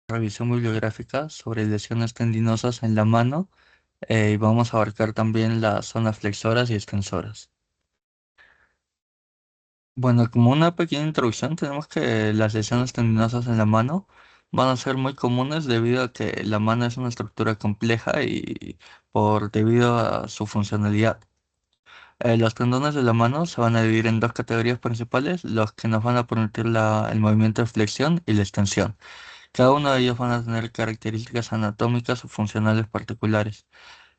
Revisión bibliográfica sobre lesiones tendinosas en la mano y vamos a abarcar también las zonas flexoras y extensoras. Bueno, como una pequeña introducción, tenemos que las lesiones tendinosas en la mano van a ser muy comunes debido a que la mano es una estructura compleja y debido a su funcionalidad. Los tendones de la mano se van a dividir en dos categorías principales, los que nos van a permitir el movimiento de flexión y la extensión. Cada uno de ellos van a tener características anatómicas o funcionales particulares.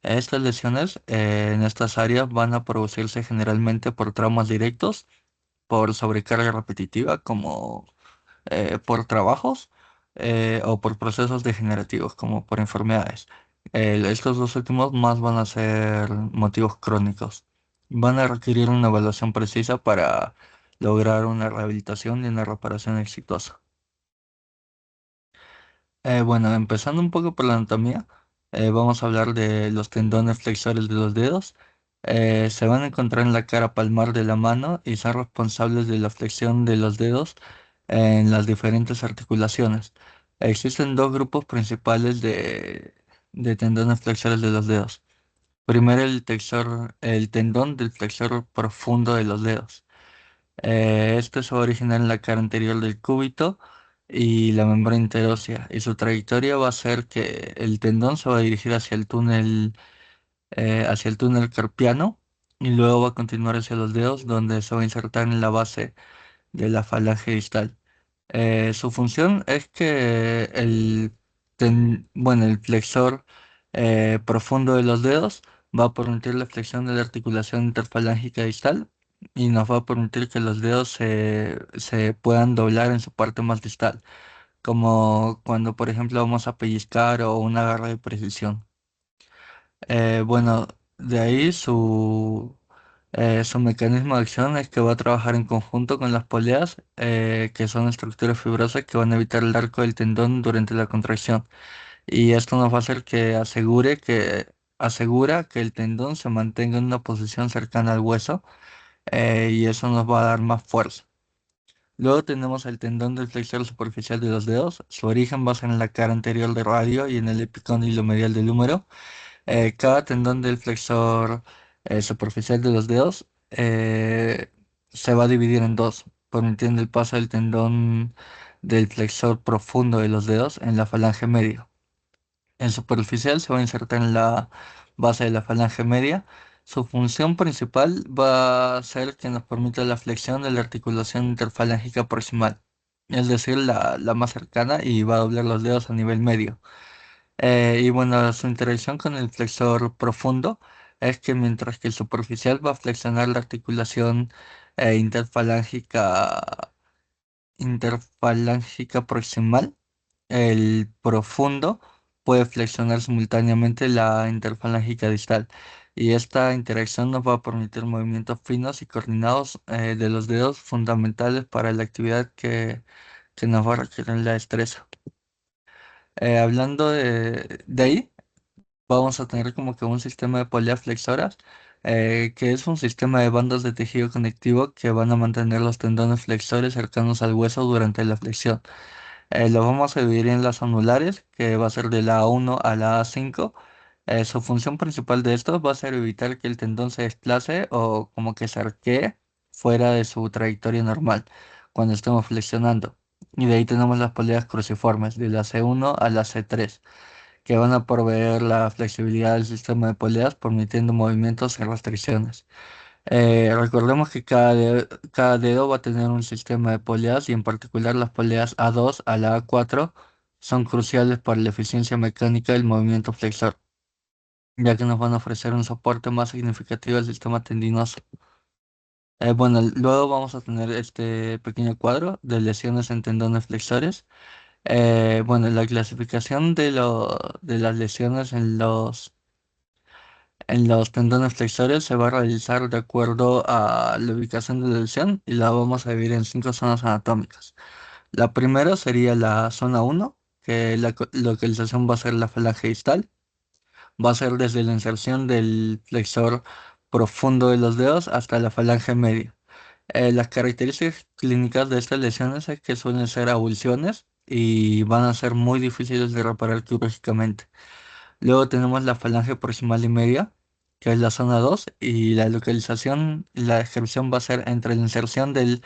Estas lesiones en estas áreas van a producirse generalmente por traumas directos, por sobrecarga repetitiva, como por trabajos, o por procesos degenerativos, como por enfermedades. Estos dos últimos más van a ser motivos crónicos. Van a requerir una evaluación precisa para lograr una rehabilitación y una reparación exitosa. Bueno, empezando un poco por la anatomía, vamos a hablar de los tendones flexores de los dedos. Se van a encontrar en la cara palmar de la mano y son responsables de la flexión de los dedos en las diferentes articulaciones. Existen dos grupos principales de tendones flexores de los dedos. Primero, el tendón del flexor profundo de los dedos. Este se va a originar en la cara anterior del cúbito y la membrana interósea, y su trayectoria va a ser que el tendón se va a dirigir hacia el túnel carpiano y luego va a continuar hacia los dedos, donde se va a insertar en la base de la falange distal. Su función es que el flexor profundo de los dedos va a permitir la flexión de la articulación interfalángica distal y nos va a permitir que los dedos se puedan doblar en su parte más distal, como cuando por ejemplo vamos a pellizcar o una garra de precisión. Bueno, de ahí su mecanismo de acción es que va a trabajar en conjunto con las poleas, que son estructuras fibrosas que van a evitar el arco del tendón durante la contracción. Y esto nos va a hacer que asegura que el tendón se mantenga en una posición cercana al hueso, y eso nos va a dar más fuerza. Luego tenemos el tendón del flexor superficial de los dedos. Su origen va a ser en la cara anterior del radio y en el epicóndilo medial del húmero. Cada tendón del flexor superficial de los dedos se va a dividir en dos, permitiendo el paso del tendón del flexor profundo de los dedos en la falange media. El superficial se va a insertar en la base de la falange media. Su función principal va a ser que nos permita la flexión de la articulación interfalángica proximal, es decir, la más cercana, y va a doblar los dedos a nivel medio. Y bueno, su interacción con el flexor profundo es que mientras que el superficial va a flexionar la articulación interfalángica proximal, el profundo puede flexionar simultáneamente la interfalángica distal. Y esta interacción nos va a permitir movimientos finos y coordinados de los dedos fundamentales para la actividad que nos va a requerir la destreza. Hablando de ahí, vamos a tener como que un sistema de poleas flexoras, que es un sistema de bandas de tejido conectivo que van a mantener los tendones flexores cercanos al hueso durante la flexión. Lo vamos a dividir en las anulares, que va a ser de la A1 a la A5. Su función principal de esto va a ser evitar que el tendón se desplace o como que se arquee fuera de su trayectoria normal cuando estemos flexionando. Y de ahí tenemos las poleas cruciformes, de la C1 a la C3, que van a proveer la flexibilidad del sistema de poleas, permitiendo movimientos sin restricciones. Recordemos que cada dedo va a tener un sistema de poleas, y en particular las poleas A2 a la A4 son cruciales para la eficiencia mecánica del movimiento flexor, ya que nos van a ofrecer un soporte más significativo al sistema tendinoso. Bueno, luego vamos a tener este pequeño cuadro de lesiones en tendones flexores. Bueno, la clasificación de las lesiones en los tendones flexores se va a realizar de acuerdo a la ubicación de la lesión, y la vamos a dividir en cinco zonas anatómicas. La primera sería la zona uno, que localización va a ser la falange distal. Va a ser desde la inserción del flexor profundo de los dedos hasta la falange media. Las características clínicas de estas lesiones es que suelen ser avulsiones, y van a ser muy difíciles de reparar quirúrgicamente. Luego tenemos la falange proximal y media, que es la zona 2 y la localización, la descripción va a ser entre la inserción del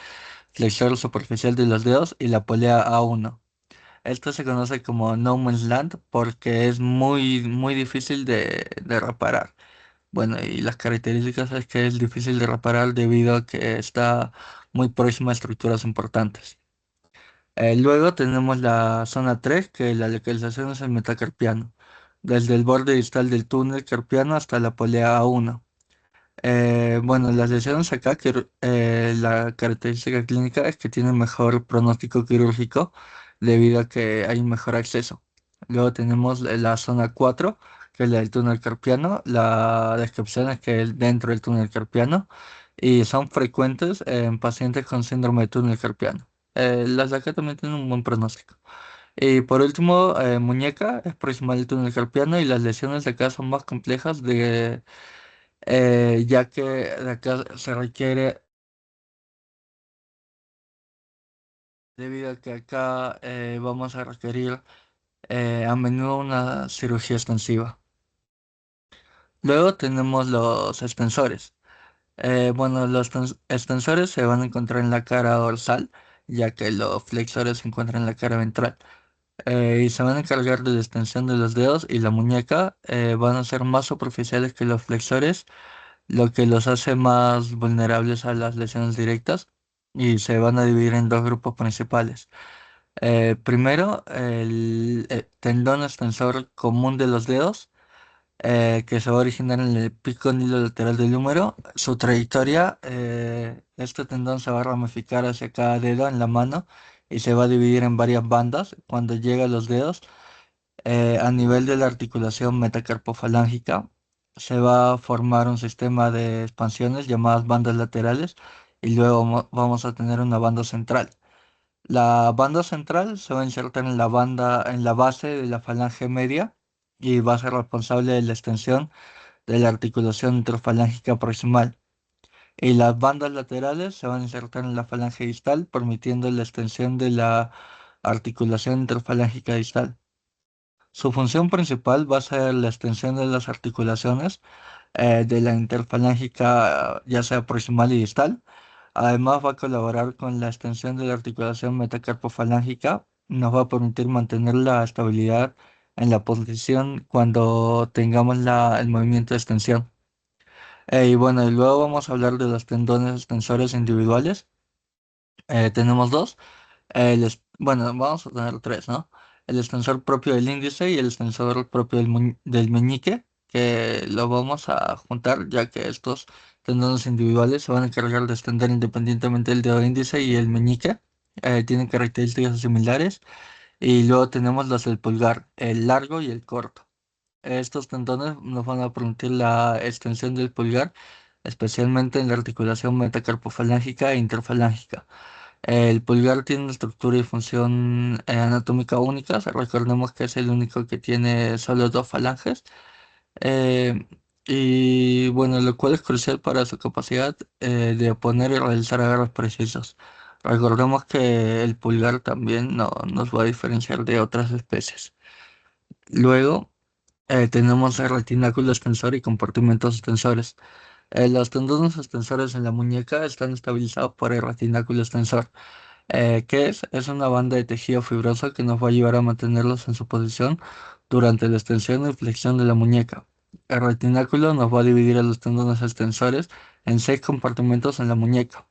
flexor superficial de los dedos y la polea A1. Esto se conoce como no man's land porque es muy difícil de reparar. Bueno, y las características es que es difícil de reparar debido a que está muy próxima a estructuras importantes. Luego tenemos la zona 3 que la localización es el metacarpiano, desde el borde distal del túnel carpiano hasta la polea A1. Bueno, las lesiones acá, que la característica clínica es que tienen mejor pronóstico quirúrgico debido a que hay un mejor acceso. Luego tenemos la zona 4 que es la del túnel carpiano. La descripción es que es dentro del túnel carpiano y son frecuentes en pacientes con síndrome de túnel carpiano. Las de acá también tienen un buen pronóstico. Y por último, muñeca es proximal al túnel carpiano y las lesiones de acá son más complejas ya que de acá se requiere, debido a que acá vamos a requerir a menudo una cirugía extensiva. Luego tenemos los extensores. Bueno, los extensores se van a encontrar en la cara dorsal, ya que los flexores se encuentran en la cara ventral. Y se van a encargar de la extensión de los dedos y la muñeca. Van a ser más superficiales que los flexores, lo que los hace más vulnerables a las lesiones directas y se van a dividir en dos grupos principales. Primero, el tendón extensor común de los dedos, que se va a originar en el pico lateral del húmero. Su trayectoria, este tendón se va a ramificar hacia cada dedo en la mano y se va a dividir en varias bandas. Cuando llega a los dedos, a nivel de la articulación metacarpofalángica, se va a formar un sistema de expansiones llamadas bandas laterales y luego vamos a tener una banda central. La banda central se va a insertar en la banda, en la base de la falange media y va a ser responsable de la extensión de la articulación interfalángica proximal. Y las bandas laterales se van a insertar en la falange distal, permitiendo la extensión de la articulación interfalángica distal. Su función principal va a ser la extensión de las articulaciones de la interfalángica, ya sea proximal y distal. Además, va a colaborar con la extensión de la articulación metacarpofalángica. Nos va a permitir mantener la estabilidad en la posición cuando tengamos el movimiento de extensión. Y bueno, y luego vamos a hablar de los tendones extensores individuales. Tenemos dos. Bueno, vamos a tener tres, ¿no? El extensor propio del índice y el extensor propio del meñique, que lo vamos a juntar ya que estos tendones individuales se van a encargar de extender independientemente del dedo índice y el meñique. Tienen características similares. Y luego tenemos los del pulgar, el largo y el corto. Estos tendones nos van a permitir la extensión del pulgar, especialmente en la articulación metacarpofalángica e interfalángica. El pulgar tiene una estructura y función anatómica únicas. Recordemos que es el único que tiene solo dos falanges. eh, y bueno, lo cual es crucial para su capacidad de poner y realizar agarres precisos. Recordemos que el pulgar también no, nos va a diferenciar de otras especies. Luego tenemos el retináculo extensor y compartimentos extensores. Los tendones extensores en la muñeca están estabilizados por el retináculo extensor. ¿Qué es? Es una banda de tejido fibroso que nos va a ayudar a mantenerlos en su posición durante la extensión y flexión de la muñeca. El retináculo nos va a dividir a los tendones extensores en seis compartimentos en la muñeca.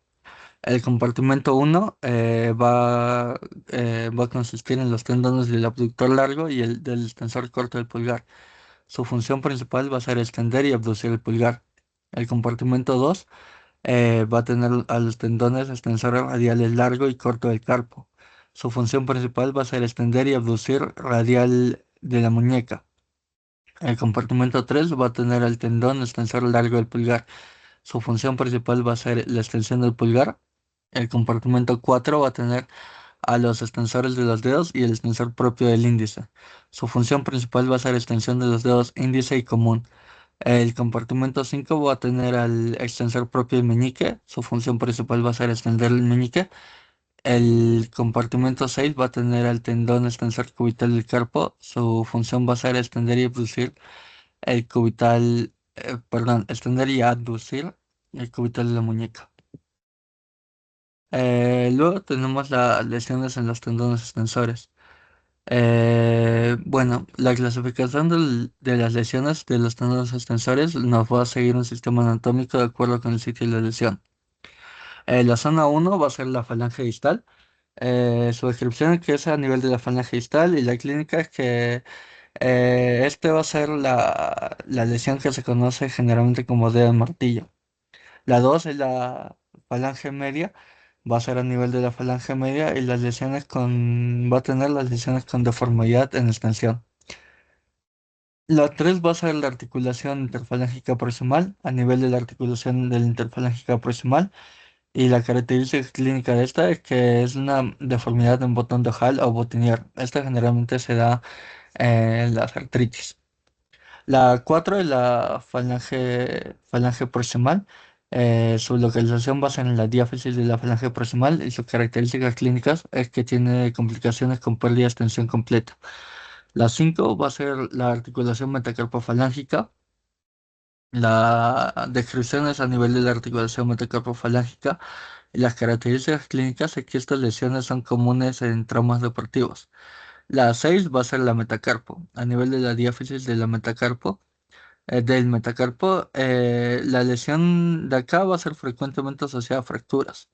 El compartimento uno va a consistir en los tendones del abductor largo y el del extensor corto del pulgar. Su función principal va a ser extender y abducir el pulgar. El compartimento 2 va a tener a los tendones extensores radiales largo y corto del carpo. Su función principal va a ser extender y abducir radial de la muñeca. El compartimento 3 va a tener el tendón extensor largo del pulgar. Su función principal va a ser la extensión del pulgar. El compartimento 4 va a tener a los extensores de los dedos y el extensor propio del índice. Su función principal va a ser extensión de los dedos índice y común. El compartimento 5 va a tener al extensor propio del meñique. Su función principal va a ser extender el meñique. El compartimento 6 va a tener el tendón extensor cubital del carpo. Su función va a ser extender y abducir el cubital, perdón, extender y abducir el cubital de la muñeca. Luego tenemos las lesiones en los tendones extensores. Bueno, la clasificación de las lesiones de los tendones extensores nos va a seguir un sistema anatómico de acuerdo con el sitio de la lesión. La zona uno va a ser la falange distal. Su descripción es que es a nivel de la falange distal y la clínica es que este va a ser la lesión que se conoce generalmente como dedo de martillo. La 2 es la falange media, va a ser a nivel de la falange media y las lesiones va a tener las lesiones con deformidad en extensión. La 3 va a ser la articulación interfalángica proximal a nivel de la articulación de la interfalángica proximal y la característica clínica de esta es que es una deformidad en botón de Hall o botinier. Esta generalmente se da en las artritis. La 4 es la falange proximal. Su localización va a ser en la diáfisis de la falange proximal y sus características clínicas es que tiene complicaciones con pérdida de extensión completa. La 5 va a ser la articulación metacarpofalángica. La descripción es a nivel de la articulación metacarpofalángica y las características clínicas es que estas lesiones son comunes en traumas deportivos. La 6 va a ser la metacarpo. A nivel de la diáfisis de la metacarpo, del metacarpo, la lesión de acá va a ser frecuentemente asociada a fracturas.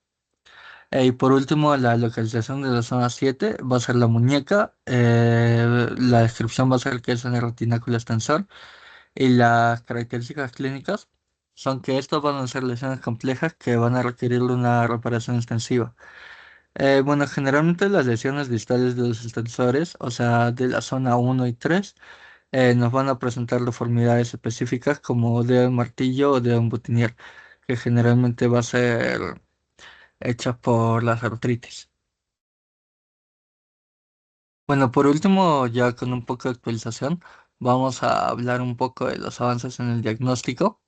Y por último, la localización de la zona 7 va a ser la muñeca. La descripción va a ser que es en el retináculo extensor. Y las características clínicas son que estos van a ser lesiones complejas que van a requerir una reparación extensiva. Bueno, generalmente las lesiones distales de los extensores, o sea, de la zona uno y 3 nos van a presentar deformidades específicas como dedo de martillo o dedo de botinier, que generalmente va a ser hecha por las artritis. Bueno, por último, ya con un poco de actualización, vamos a hablar un poco de los avances en el diagnóstico.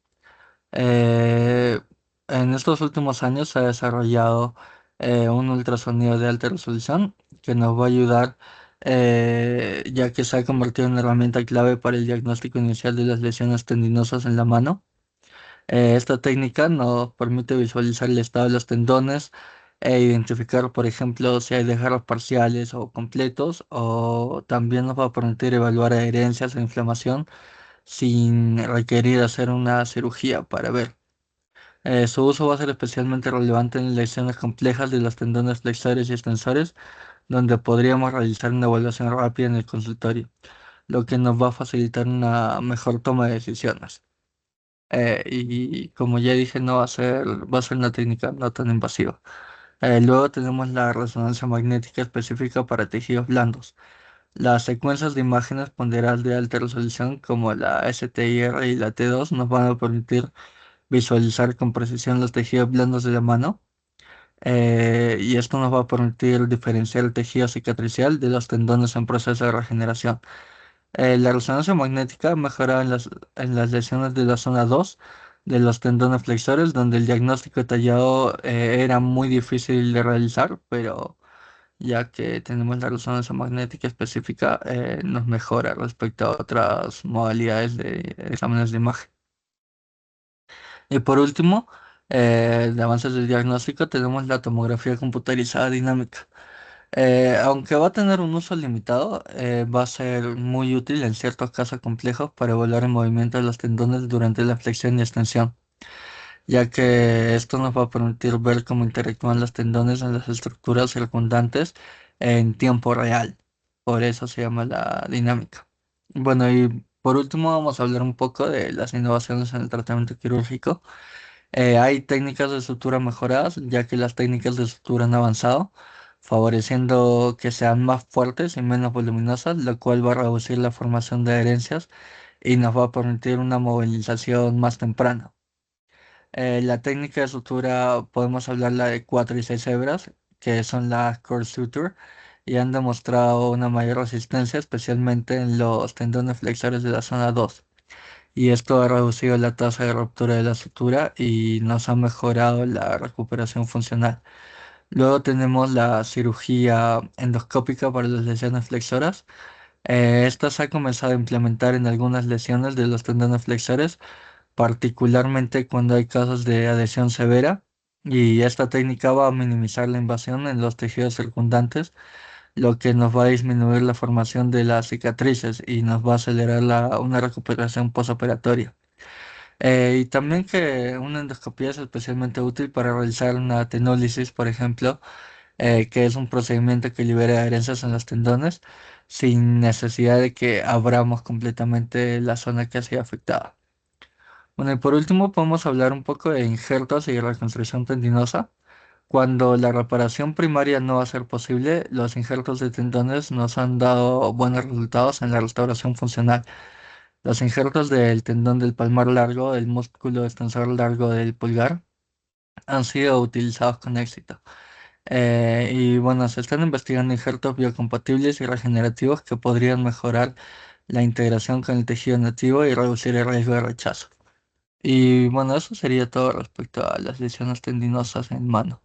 Eh, en estos últimos años se ha desarrollado un ultrasonido de alta resolución que nos va a ayudar, ya que se ha convertido en una herramienta clave para el diagnóstico inicial de las lesiones tendinosas en la mano. Esta técnica nos permite visualizar el estado de los tendones e identificar, por ejemplo, si hay desgarros parciales o completos, o también nos va a permitir evaluar adherencias e inflamación sin requerir hacer una cirugía para ver. Su uso va a ser especialmente relevante en lesiones complejas de los tendones flexores y extensores, donde podríamos realizar una evaluación rápida en el consultorio, lo que nos va a facilitar una mejor toma de decisiones. Y como ya dije, no va a ser una técnica no tan invasiva. Luego tenemos la resonancia magnética específica para tejidos blandos. Las secuencias de imágenes ponderadas de alta resolución como la STIR y la T2 nos van a permitir visualizar con precisión los tejidos blandos de la mano, y esto nos va a permitir diferenciar el tejido cicatricial de los tendones en proceso de regeneración. La resonancia magnética mejora en las lesiones de la zona 2 de los tendones flexores, donde el diagnóstico detallado era muy difícil de realizar, pero ya que tenemos la resonancia magnética específica, nos mejora respecto a otras modalidades de exámenes de imagen. Y por último, de avances del diagnóstico, tenemos la tomografía computarizada dinámica. Aunque va a tener un uso limitado, va a ser muy útil en ciertos casos complejos para evaluar el movimiento de los tendones durante la flexión y extensión, ya que esto nos va a permitir ver cómo interactúan los tendones en las estructuras circundantes en tiempo real. Por eso se llama la dinámica. Bueno, y por último vamos a hablar un poco de las innovaciones en el tratamiento quirúrgico. Hay técnicas de sutura mejoradas, ya que las técnicas de sutura han avanzado, favoreciendo que sean más fuertes y menos voluminosas, lo cual va a reducir la formación de adherencias y nos va a permitir una movilización más temprana. La técnica de sutura podemos hablarla de 4 y 6 hebras, que son las core suture, y han demostrado una mayor resistencia, especialmente en los tendones flexores de la zona 2. Y esto ha reducido la tasa de ruptura de la sutura y nos ha mejorado la recuperación funcional. Luego tenemos la cirugía endoscópica para las lesiones flexoras. Esta se ha comenzado a implementar en algunas lesiones de los tendones flexores, particularmente cuando hay casos de adhesión severa, y esta técnica va a minimizar la invasión en los tejidos circundantes, lo que nos va a disminuir la formación de las cicatrices y nos va a acelerar una recuperación posoperatoria. Y también que una endoscopia es especialmente útil para realizar una tenólisis, por ejemplo, que es un procedimiento que libera adherencias en los tendones sin necesidad de que abramos completamente la zona que ha sido afectada. Bueno, y por último podemos hablar un poco de injertos y reconstrucción tendinosa. Cuando la reparación primaria no va a ser posible, los injertos de tendones nos han dado buenos resultados en la restauración funcional. Los injertos del tendón del palmar largo, del músculo extensor largo del pulgar, han sido utilizados con éxito. Y bueno, se están investigando injertos biocompatibles y regenerativos que podrían mejorar la integración con el tejido nativo y reducir el riesgo de rechazo. Y bueno, eso sería todo respecto a las lesiones tendinosas en mano.